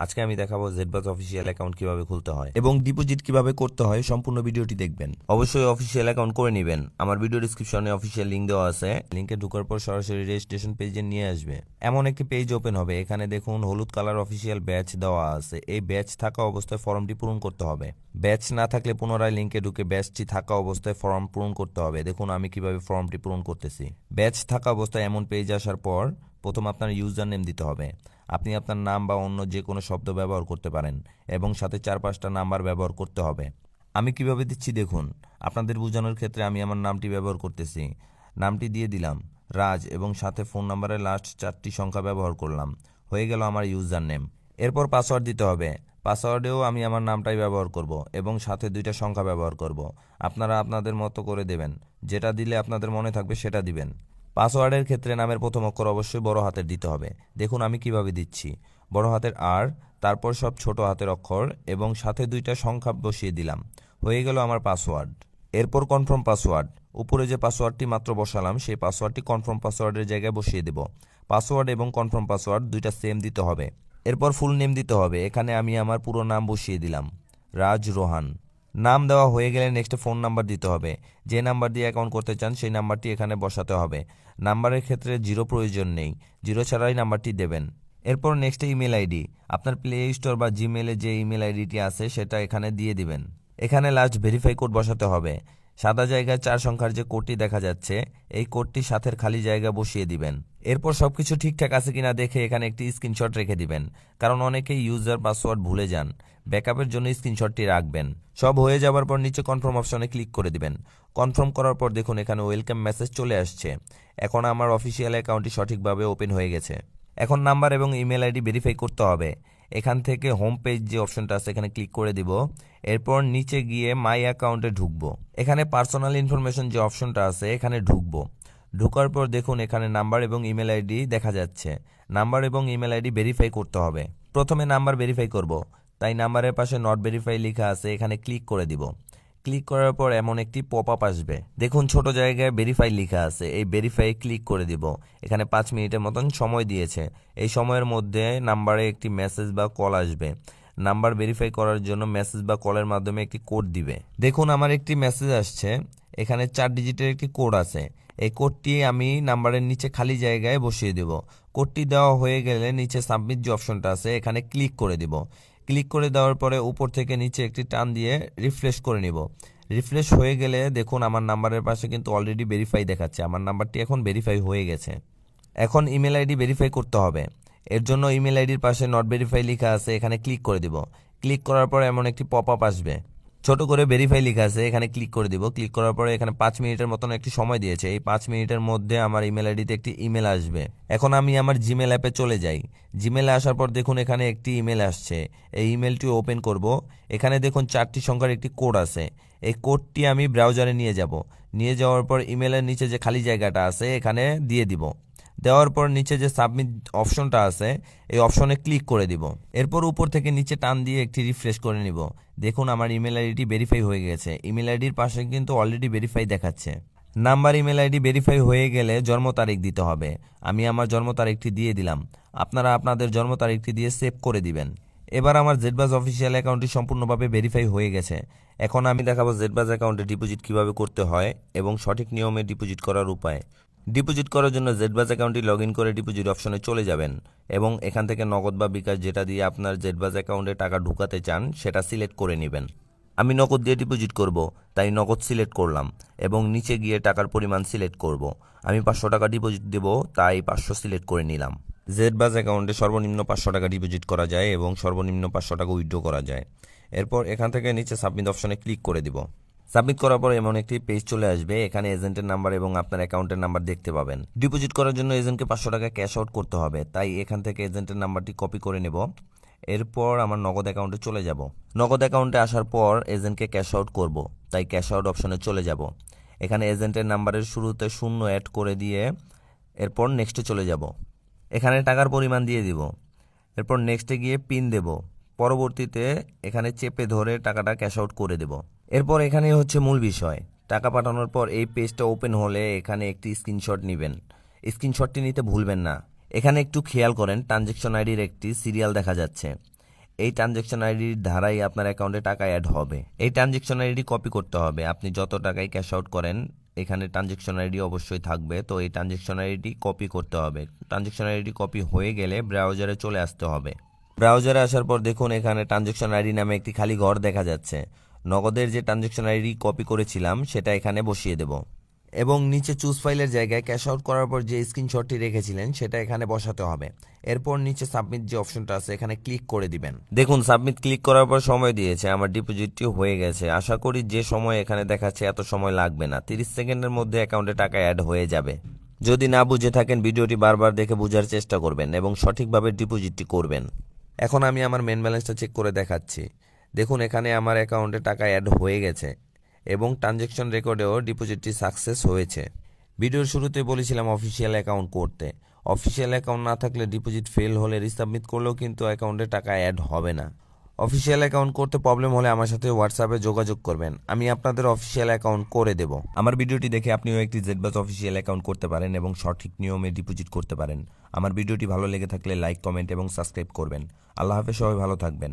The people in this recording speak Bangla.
আজকে আমি দেখাবো জেডবাজ অফিসিয়াল অ্যাকাউন্ট কিভাবে খুলতে হয় এবং ডিপোজিট কিভাবে করতে হয়। সম্পূর্ণ ভিডিওটি দেখবেন। অবশ্যই অফিসিয়াল অ্যাকাউন্ট করে নেবেন। আমার ভিডিও ডিসক্রিপশনে অফিসিয়াল লিংক দেওয়া আছে। লিংকে ঢোকার পর সরাসরি রেজিস্ট্রেশন পেজে নিয়ে আসবে। এমন একটি পেজ ওপেন হবে। এখানে দেখুন হলুদ কালার অফিসিয়াল ব্যাচ দেওয়া আছে। এই ব্যাচ থাকা অবস্থায় ফর্মটি পূরণ করতে হবে। ব্যাচ না থাকলে পুনরায় লিংকে ঢুকে ব্যাচটি থাকা অবস্থায় ফর্ম পূরণ করতে হবে। দেখুন আমি কিভাবে ফর্মটি পূরণ করতেছি। ব্যাচ থাকা অবস্থায় এমন পেজ আসার পর প্রথম আপনার ইউজার নেম দিতে হবে। আপনি আপনার নাম বা অন্য যে কোনো শব্দ ব্যবহার করতে পারেন এবং সাথে 4-5টা নাম্বার ব্যবহার করতে হবে। আমি কিভাবে দিচ্ছি দেখুন। আপনাদের বোঝানোর ক্ষেত্রে আমি আমার নামটি ব্যবহার করতেছি। নামটি দিয়ে দিলাম রাজ এবং সাথে ফোন নাম্বারের লাস্ট 4টি সংখ্যা ব্যবহার করলাম। হয়ে গেল আমার ইউজার নেম। এরপর পাসওয়ার্ড দিতে হবে। পাসওয়ার্ডেও আমি আমার নামটাই ব্যবহার করব এবং সাথে 2টা সংখ্যা ব্যবহার করব। আপনারা আপনাদের মতো করে দেবেন। যেটা দিলে আপনাদের মনে থাকবে সেটা দিবেন। পাসওয়ার্ডের ক্ষেত্রে নামের প্রথম অক্ষর অবশ্যই বড় হাতের দিতে হবে। দেখুন আমি কিভাবে দিচ্ছি। বড় হাতের আর, তারপর সব ছোট হাতের অক্ষর এবং সাথে 2টা সংখ্যা বসিয়ে দিলাম। হয়ে গেল আমার পাসওয়ার্ড। এরপর কনফার্ম পাসওয়ার্ড। উপরে যে পাসওয়ার্ডটি মাত্র বসালাম সেই পাসওয়ার্ডটি কনফার্ম পাসওয়ার্ডের জায়গায় বসিয়ে দেব। পাসওয়ার্ড এবং কনফার্ম পাসওয়ার্ড 2টা সেম দিতে হবে। এরপর ফুল নেম দিতে হবে। এখানে আমি আমার পুরো নাম বসিয়ে দিলাম, রাজ রোহান। নাম দেওয়া হয়ে গেলে নেক্সটে ফোন নাম্বার দিতে হবে। যে নাম্বার দিয়ে অ্যাকাউন্ট করতে চান সেই নাম্বারটি এখানে বসাতে হবে। নাম্বারের ক্ষেত্রে 0 প্রয়োজন নেই, 0 ছাড়াই নাম্বারটি দেবেন। এরপর নেক্সটে ইমেল আইডি। আপনার প্লে স্টোর বা জিমেলে যে ইমেল আইডিটি আছে সেটা এখানে দিয়ে দিবেন। এখানে লাস্ট ভেরিফাই কোড বসাতে হবে। সাদা জায়গায় 4 সংখ্যার যে কোডটি দেখা যাচ্ছে এই কোডটি সাথের খালি জায়গা বসিয়ে দিবেন। এরপর সবকিছু ঠিকঠাক আছে কিনা দেখে এখানে একটি স্ক্রিনশট রেখে দিবেন, কারণ অনেকেই ইউজার পাসওয়ার্ড ভুলে যান। ব্যাকআপের জন্য স্ক্রিনশটটি রাখবেন। সব হয়ে যাওয়ার পর নিচে কনফার্ম অপশনে ক্লিক করে দিবেন। কনফার্ম করার পর দেখুন এখানে ওয়েলকাম মেসেজ চলে আসছে। এখন আমার অফিসিয়াল অ্যাকাউন্টটি সঠিকভাবে ওপেন হয়ে গেছে। এখন নাম্বার এবং ইমেল আইডি ভেরিফাই করতে হবে। এখান থেকে হোম পেজ যে অপশনটা আছে এখানে ক্লিক করে দিব। এরপর নিচে গিয়ে মাই অ্যাকাউন্টে ঢুকবো। এখানে পার্সোনাল ইনফরমেশন যে অপশনটা আছে এখানে ঢুকবো। ঢোকার পর দেখুন এখানে নাম্বার এবং ইমেল আইডি দেখা যাচ্ছে। নাম্বার এবং ইমেল আইডি ভেরিফাই করতে হবে। প্রথমে নাম্বার ভেরিফাই করব, তাই নাম্বারের পাশে নট ভেরিফাই লেখা আছে, এখানে ক্লিক করে দিব। ক্লিক করার পর এমন একটি পপ আপ আসবে। দেখুন ছোট জায়গায় ভেরিফাই লেখা আছে, এই ভেরিফাই ক্লিক করে দিব। এখানে 5 মিনিটের মতন সময় দিয়েছে। এই সময়ের মধ্যে নাম্বারে একটি মেসেজ বা কল আসবে। নাম্বার ভেরিফাই করার জন্য মেসেজ বা কলের মাধ্যমে একটি কোড দিবে। দেখুন আমার একটি মেসেজ আসছে। এখানে 4 ডিজিটের একটি কোড আছে। এই কোডটি আমি নাম্বারের নিচে খালি জায়গায় বসিয়ে দেব। কোডটি দেওয়া হয়ে গেলে নিচে সাবমিট যে অপশনটা আছে এখানে ক্লিক করে দিব। ক্লিক করে দেওয়ার পরে উপর থেকে নিচে একটি টান দিয়ে রিফ্রেশ করে নিব। রিফ্রেশ হয়ে গেলে দেখুন আমার নাম্বারের পাশে কিন্তু অলরেডি ভেরিফাই দেখাচ্ছে। আমার নাম্বারটি এখন ভেরিফাই হয়ে গেছে। এখন ইমেল আইডি ভেরিফাই করতে হবে। এর জন্য ইমেল আইডির পাশে নট ভেরিফাই লেখা আছে, এখানে ক্লিক করে দিব। ক্লিক করার পর এমন একটি পপ আপ আসবে। ছোট করে ভেরিফাই লেখা আছে, এখানে ক্লিক করে দিব। ক্লিক করার পরে এখানে 5 মিনিটের মতন একটি সময় দিয়েছে। এই 5 মিনিটের মধ্যে আমার ইমেল আইডিতে একটি ইমেল আসবে। এখন আমি আমার জিমেল অ্যাপে চলে যাই। জিমেলে আসার পর দেখুন এখানে একটি ইমেল আসছে। এই ইমেলটি ওপেন করব। এখানে দেখুন 4টি সংখ্যার একটি কোড আছে। এই কোডটি আমি ব্রাউজারে নিয়ে যাব। নিয়ে যাওয়ার পর ইমেলের নিচে যে খালি জায়গাটা আছে এখানে দিয়ে দিব। দেওয়ার পর নিচে যে সাবমিট অপশনটা আছে এই অপশনে ক্লিক করে দিব। এরপর উপর থেকে নিচে টান দিয়ে একটি রিফ্রেশ করে নিব। দেখুন আমার ইমেল আইডিটি ভেরিফাই হয়ে গেছে। ইমেল আইডির পাশে কিন্তু অলরেডি ভেরিফাই দেখাচ্ছে। নাম্বার ইমেল আইডি ভেরিফাই হয়ে গেলে জন্ম তারিখ দিতে হবে। আমি আমার জন্ম তারিখটি দিয়ে দিলাম। আপনারা আপনাদের জন্ম তারিখটি দিয়ে সেভ করে দিবেন। এবার আমার জেডবাজ অফিসিয়াল অ্যাকাউন্টটি সম্পূর্ণভাবে ভেরিফাই হয়ে গেছে। এখন আমি দেখাবো জেডবাজ অ্যাকাউন্টে ডিপোজিট কিভাবে করতে হয় এবং সঠিক নিয়মে ডিপোজিট করার উপায়। ডিপোজিট করার জন্য জেডবাজ অ্যাকাউন্টটি লগ ইন করে ডিপোজিট অপশনে চলে যাবেন এবং এখান থেকে নগদ বা বিকাশ যেটা দিয়ে আপনার জেডবাজ অ্যাকাউন্টে টাকা ঢুকাতে চান সেটা সিলেক্ট করে নেবেন। আমি নগদ দিয়ে ডিপোজিট করব, তাই নগদ সিলেক্ট করলাম এবং নিচে গিয়ে টাকার পরিমাণ সিলেক্ট করব। আমি 500 টাকা ডিপোজিট দেব, তাই 500 সিলেক্ট করে নিলাম। জেডবাজ অ্যাকাউন্টে সর্বনিম্ন 500 টাকা ডিপোজিট করা যায় এবং সর্বনিম্ন 500 টাকা উইথড্র করা যায়। এরপর এখান থেকে নিচে সাবমিট অপশনে ক্লিক করে দিব। সাবমিট করার পর এমন একটি পেজ চলে আসবে। এখানে এজেন্টের নাম্বার এবং আপনার অ্যাকাউন্টের নাম্বার দেখতে পাবেন। ডিপোজিট করার জন্য এজেন্টকে 500 টাকা ক্যাশ আউট করতে হবে, তাই এখান থেকে এজেন্টের নাম্বারটি কপি করে নেব। এরপর আমার নগদ অ্যাকাউন্টে চলে যাব। নগদ অ্যাকাউন্টে আসার পর এজেন্টকে ক্যাশ আউট করব, তাই ক্যাশ আউট অপশনে চলে যাব। এখানে এজেন্টের নাম্বারের শুরুতে 0 অ্যাড করে দিয়ে এরপর নেক্সটে চলে যাব। এখানে টাকার পরিমাণ দিয়ে দিব। এরপর নেক্সটে গিয়ে পিন দেব। পরবর্তীতে এখানে চেপে ধরে টাকাটা ক্যাশ আউট করে দেব। এরপর এখানে হচ্ছে মূল বিষয়। টাকা পাঠানোর পর এই পেজটা ওপেন হলে এখানে একটি স্ক্রিনশট নেবেন। স্ক্রিনশটটি নিতে ভুলবেন না। এখানে একটু খেয়াল করেন, ট্রানজ্যাকশন আইডির একটি সিরিয়াল দেখা যাচ্ছে। এই ট্রানজ্যাকশন আইডির ধারাই আপনার অ্যাকাউন্টে টাকা অ্যাড হবে। এই ট্রানজ্যাকশন আইডি কপি করতে হবে। আপনি যত টাকাই ক্যাশ আউট করেন এখানে ট্রানজ্যাকশন আইডি অবশ্যই থাকবে, তো এই ট্রানজ্যাকশন আইডি কপি করতে হবে। ট্রানজ্যাকশন আইডি কপি হয়ে গেলে ব্রাউজারে চলে আসতে হবে। ব্রাউজারে আসার পর দেখুন এখানে ট্রানজ্যাকশন আইডি নামে একটি খালি ঘর দেখা যাচ্ছে। নগদের যে ট্রানজ্যাকশন আইডি কপি করেছিলাম সেটা এখানে বসিয়ে দেব এবং নিচে চুজ ফাইলের জায়গায় ক্যাশ আউট করার পর যে স্ক্রিনশটটি রেখেছিলেন সেটা এখানে বসাতে হবে। এরপর নিচে সাবমিট যে অপশনটা আছে এখানে ক্লিক করে দিবেন। দেখুন সাবমিট ক্লিক করার পর সময় দিয়েছে, আমার ডিপোজিটটি হয়ে গেছে। আশা করি যে সময় এখানে দেখাচ্ছে এত সময় লাগবে না, 30 সেকেন্ডের মধ্যে অ্যাকাউন্টে টাকা অ্যাড হয়ে যাবে। যদি না বুঝে থাকেন ভিডিওটি বারবার দেখে বোঝার চেষ্টা করবেন এবং সঠিকভাবে ডিপোজিটটি করবেন। এখন আমি আমার মেন ব্যালেন্সটা চেক করে দেখাচ্ছি। দেখুন এখানে আমার অ্যাকাউন্টে টাকা অ্যাড হয়ে গেছে এবং ট্রানজ্যাকশন রেকর্ডেও ডিপোজিটটি সাকসেস হয়েছে। ভিডিওর শুরুতে বলেছিলাম অফিসিয়াল অ্যাকাউন্ট করতে। অফিসিয়াল অ্যাকাউন্ট না থাকলে ডিপোজিট ফেল হলে রিসাবমিট করলেও কিন্তু অ্যাকাউন্টে টাকা অ্যাড হবে না। অফিসিয়াল অ্যাকাউন্ট করতে প্রবলেম হলে আমার সাথে হোয়াটসঅ্যাপে যোগাযোগ করবেন, আমি আপনাদের অফিসিয়াল অ্যাকাউন্ট করে দেব। আমার ভিডিওটি দেখে আপনিও একটি জেডবাস অফিসিয়াল অ্যাকাউন্ট করতে পারেন এবং সঠিক নিয়মে ডিপোজিট করতে পারেন। আমার ভিডিওটি ভালো লেগে থাকলে লাইক, কমেন্ট এবং সাবস্ক্রাইব করবেন। আল্লাহ হাফেজ, সবাই ভালো থাকবেন।